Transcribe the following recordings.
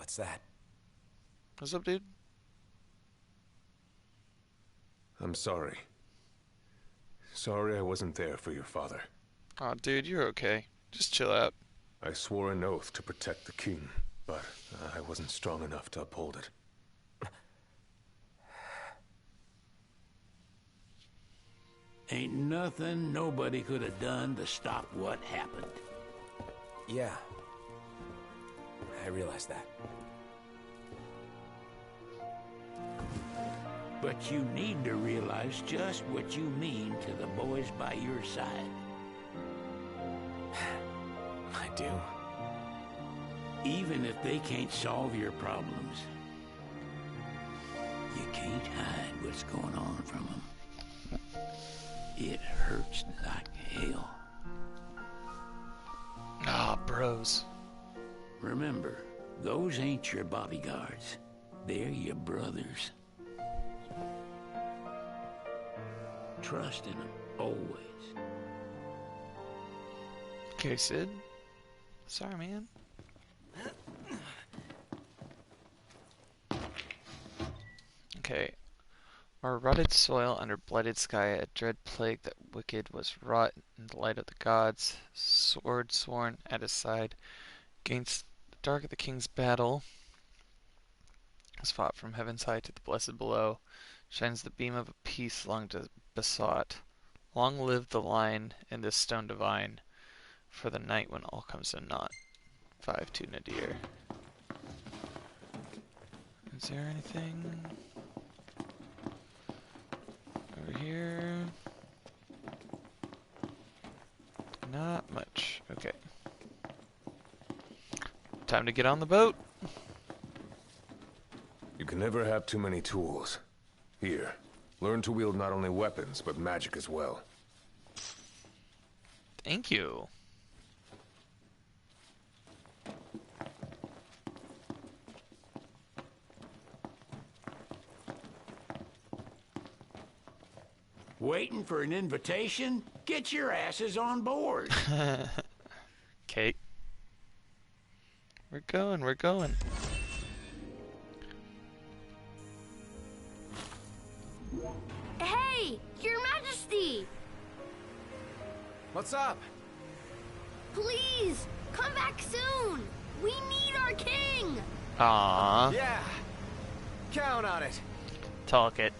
What's that? What's up, dude? I'm sorry. Sorry I wasn't there for your father. Aw, dude, you're okay. Just chill out. I swore an oath to protect the king, but I wasn't strong enough to uphold it. Ain't nothing nobody could have done to stop what happened. Yeah. I realize that. But you need to realize just what you mean to the boys by your side. I do. Even if they can't solve your problems, you can't hide what's going on from them. It hurts like hell. Ah, bros. Remember, those ain't your bodyguards. They're your brothers. Trust in them, always. Okay, Sid. Sorry, man. Okay. O'er rotted soil under blighted sky, a dread plague that wicked was wrought in the light of the gods, sword sworn at his side. Against the dark of the king's battle was fought from heaven's high to the blessed below. Shines the beam of a peace long besought. Long live the line in this stone divine, for the night when all comes to naught. 5 to Nadir. Is there anything over here? Not much. Okay. Time to get on the boat. You can never have too many tools. Here, learn to wield not only weapons, but magic as well. Thank you. Waiting for an invitation? Get your asses on board. Kate. We're going, we're going. Hey, Your Majesty! What's up? Please, come back soon! We need our king! Aww. Yeah. Count on it. Talk it.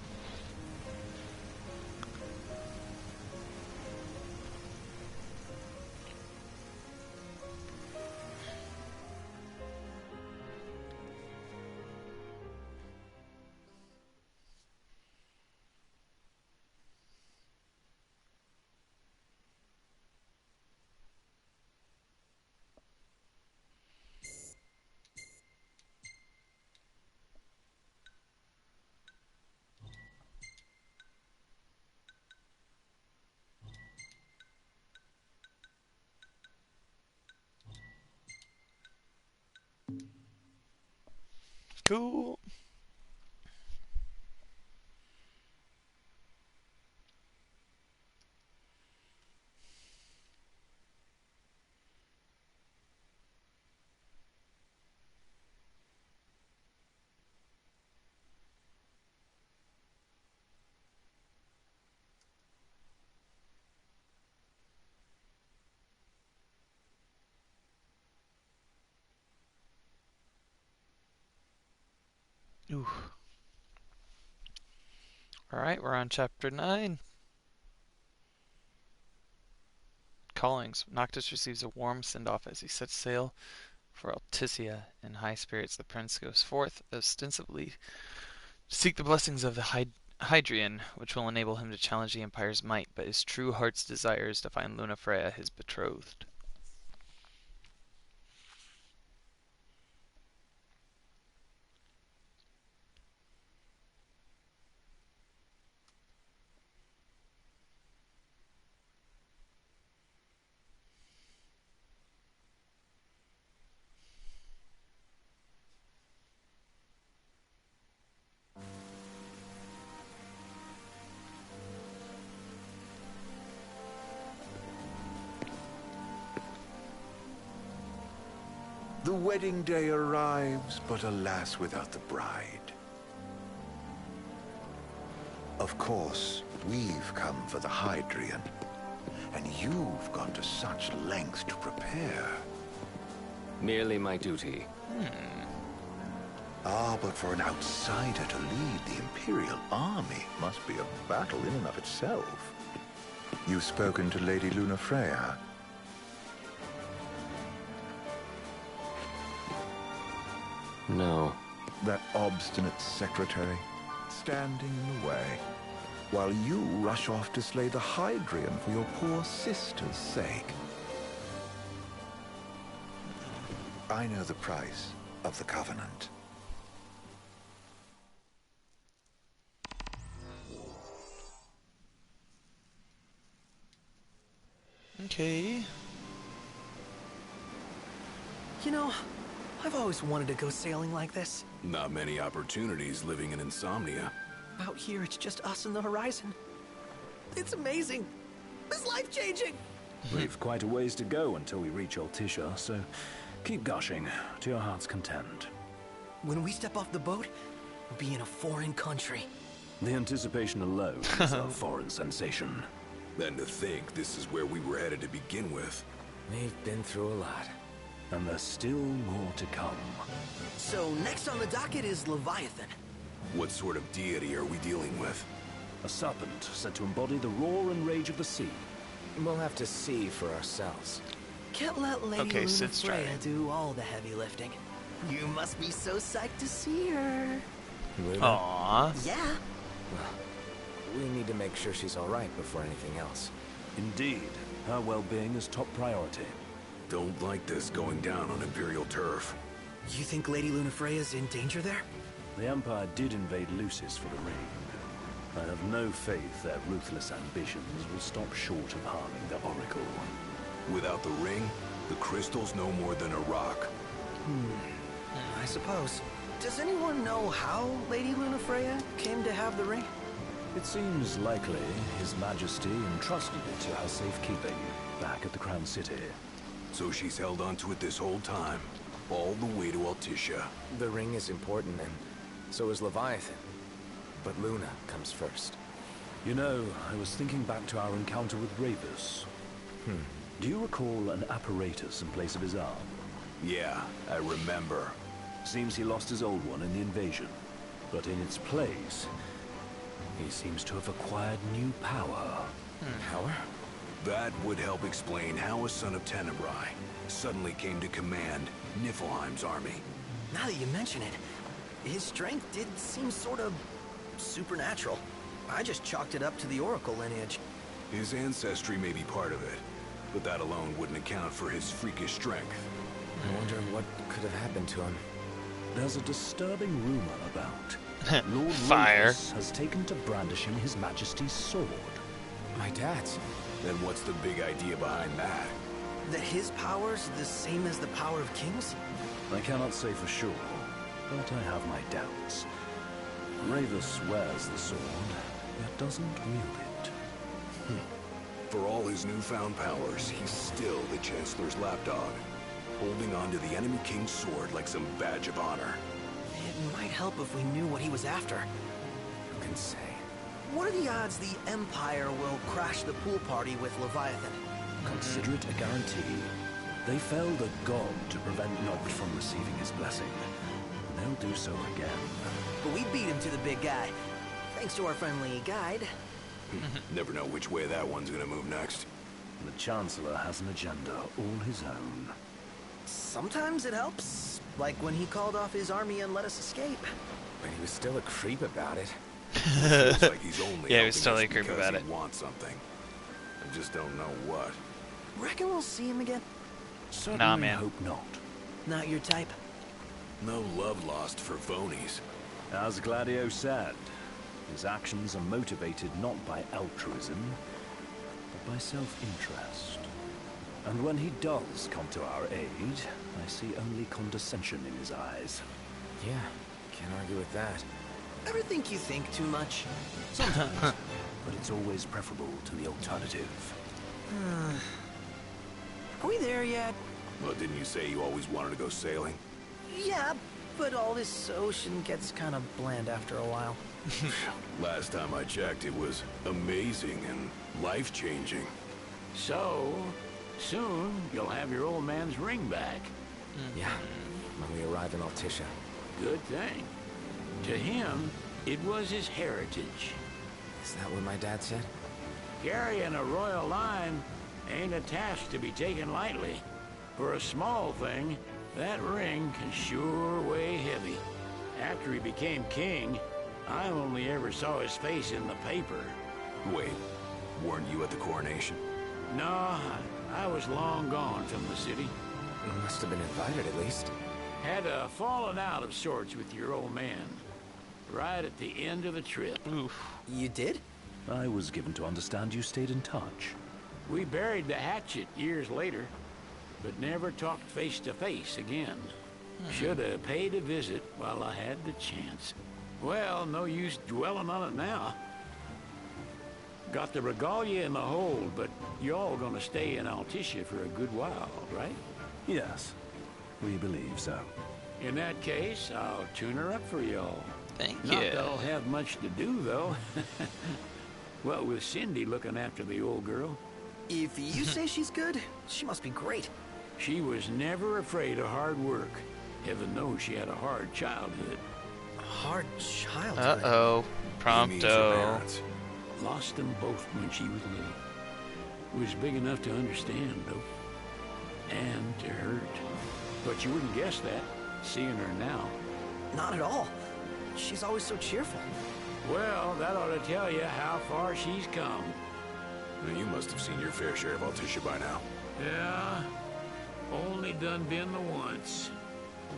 Cool. Ooh. Alright, we're on chapter 9. Callings. Noctis receives a warm send-off as he sets sail for Alticia. In high spirits, the prince goes forth, ostensibly to seek the blessings of the Hydrian, which will enable him to challenge the Empire's might, but his true heart's desire is to find Lunafreya, his betrothed. wedding day arrives, but alas without the bride. Of course, we've come for the Hydrian, and you've gone to such lengths to prepare. Merely my duty. Ah, but for an outsider to lead the Imperial army must be a battle in and of itself. You've spoken to Lady Lunafreya? No. That obstinate secretary, standing in the way, while you rush off to slay the Hydrian for your poor sister's sake. I know the price of the Covenant. Okay. You know, I've always wanted to go sailing like this. Not many opportunities living in Insomnia. Out here, it's just us and the horizon. It's amazing. It's life-changing. We've quite a ways to go until we reach Altisha, so keep gushing to your heart's content. When we step off the boat, we'll be in a foreign country. The anticipation alone is a foreign sensation. And to think this is where we were headed to begin with. We've been through a lot. And there's still more to come. So next on the docket is Leviathan. What sort of deity are we dealing with? A serpent said to embody the roar and rage of the sea. We'll have to see for ourselves. Can't let Lady Okay, Sid's Lunafreya driving. do all the heavy lifting. You must be so psyched to see her. Luna? Aww. Yeah. We need to make sure she's all right before anything else. Indeed, her well-being is top priority. Don't like this going down on Imperial turf. You think Lady Lunafreya's in danger there? The Empire did invade Lucis for the ring. I have no faith their ruthless ambitions will stop short of harming the Oracle. Without the ring, the crystal's no more than a rock. I suppose. Does anyone know how Lady Lunafreya came to have the ring? It seems likely His Majesty entrusted it to her safekeeping back at the Crown City. So she's held onto it this whole time, all the way to Altisha. The ring is important, and so is Leviathan. But Luna comes first. You know, I was thinking back to our encounter with Ravus. Do you recall an apparatus in place of his arm? Yeah, I remember. Seems he lost his old one in the invasion. But in its place, he seems to have acquired new power. Power? That would help explain how a son of Tenebrae suddenly came to command Niflheim's army. Now that you mention it, his strength did seem sort of supernatural. I just chalked it up to the Oracle lineage. His ancestry may be part of it, but that alone wouldn't account for his freakish strength. I wonder what could have happened to him. There's a disturbing rumor about Lord Fire. Ravus has taken to brandishing His Majesty's sword. My dad's. Then what's the big idea behind that? That his power's the same as the power of kings? I cannot say for sure, but I have my doubts. Ravus wears the sword, yet doesn't wield it. For all his newfound powers, he's still the Chancellor's lapdog, holding on to the enemy king's sword like some badge of honor. It might help if we knew what he was after. Who can say? What are the odds the Empire will crash the pool party with Leviathan? Consider it a guarantee. They felled a god to prevent Noct from receiving his blessing. They'll do so again. But we beat him to the big guy, thanks to our friendly guide. Never know which way that one's gonna move next. The Chancellor has an agenda all his own. Sometimes it helps, like when he called off his army and let us escape. But he was still a creep about it. Feels like he's only Yeah, he was helping totally us creepy because about he it. wants something. I just don't know what. Reckon we'll see him again? Certainly man. hope not. Not your type. No love lost for phonies. As Gladio said, his actions are motivated not by altruism, but by self-interest. And when he does come to our aid, I see only condescension in his eyes. Yeah, can't argue with that. Ever think you think too much? Sometimes, but it's always preferable to the alternative. Are we there yet? Well, didn't you say you always wanted to go sailing? Yeah, but all this ocean gets kind of bland after a while. Last time I checked, it was amazing and life-changing. So, soon you'll have your old man's ring back. Yeah, when we arrive in Altissia. Good thing. To him, it was his heritage. Is that what my dad said? Carrying a royal line ain't a task to be taken lightly. For a small thing, that ring can sure weigh heavy. After he became king, I only ever saw his face in the paper. Wait, weren't you at the coronation? No, I was long gone from the city. You must have been invited at least. Had a falling out of sorts with your old man. Right at the end of the trip. Oof. You did? I was given to understand you stayed in touch. We buried the hatchet years later, but never talked face to face again. Should have paid a visit while I had the chance. Well, no use dwelling on it now. Got the regalia in the hold, but y'all gonna stay in Altissia for a good while, right? Yes, we believe so. In that case, I'll tune her up for y'all. Thank Not you. that I'll have much to do, though. Well, with Cindy looking after the old girl, If you say she's good, she must be great. she was never afraid of hard work. Heaven knows she had a hard childhood. Hard childhood. Uh-oh. You mean your Prompto. parents? Lost them both when she was little. Was big enough to understand, though. And to hurt. But you wouldn't guess that, seeing her now. Not at all. She's always so cheerful. Well, that ought to tell you how far she's come. Now, you must have seen your fair share of Altissia by now. Yeah, only done been the once.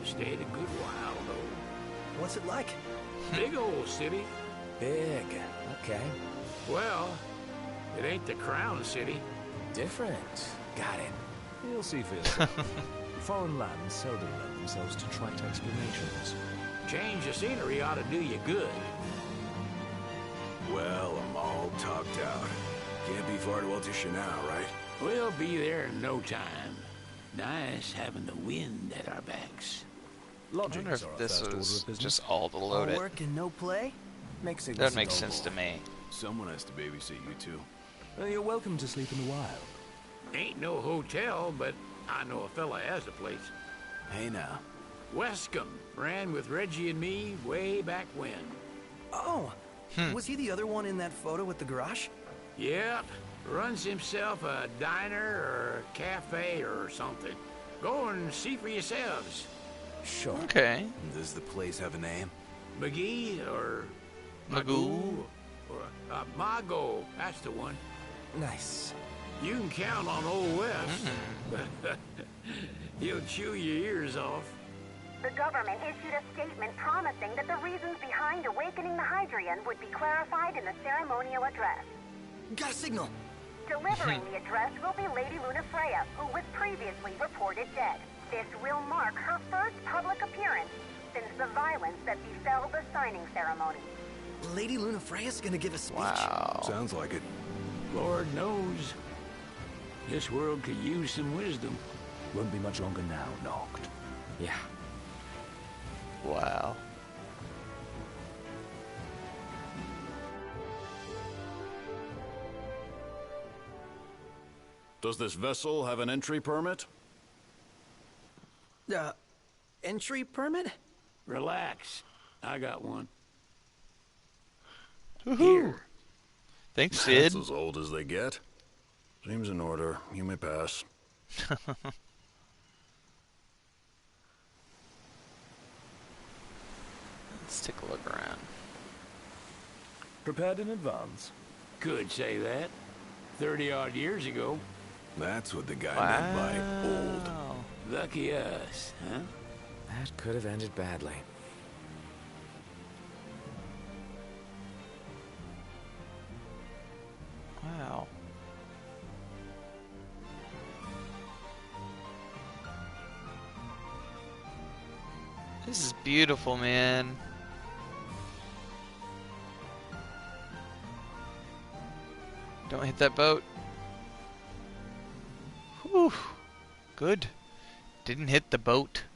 Stayed a good while, though. What's it like? Big old city. Big. Okay. Well, it ain't the crown city. Different. Got it. You'll see for yourself. Foreign lands seldom lend themselves to trite explanations. Change of scenery ought to do you good. Well, I'm all talked out. Can't be far to Altissia now, right? We'll be there in no time. Nice having the wind at our backs. I wonder Lodgings are if our this first order was of business. just all to All load it. work and no play? Makes it That makes sense to me. Someone has to babysit you, too. You're welcome to sleep in the wild. Ain't no hotel, but I know a fella has a place. Hey, now. Wescombe ran with Reggie and me way back when. Oh, was he the other one in that photo with the garage? Yep, runs himself a diner or a cafe or something. Go and see for yourselves. Sure. Okay. Does the place have a name? McGee or Magoo? or Mago, that's the one. Nice. You can count on Old West. He'll chew your ears off. The government issued a statement promising that the reasons behind awakening the Hydrian would be clarified in the ceremonial address. Got a signal. Delivering the address will be Lady Lunafreya, who was previously reported dead. This will mark her first public appearance since the violence that befell the signing ceremony. Lady Lunafreya's gonna give a speech. Wow. Sounds like it. Lord knows. This world could use some wisdom. Won't be much longer now, Noct. Yeah. Wow. Does this vessel have an entry permit? Entry permit? Relax. I got one. Woohoo! Thanks, Sid. That's as old as they get. Seems in order. You may pass. Let's take a look around. Prepared in advance. Could say that. 30-odd years ago. That's what the guy meant by old. Wow. Lucky us, huh? That could have ended badly. Wow. This is beautiful, man. Don't hit that boat. Whew. Good. Didn't hit the boat.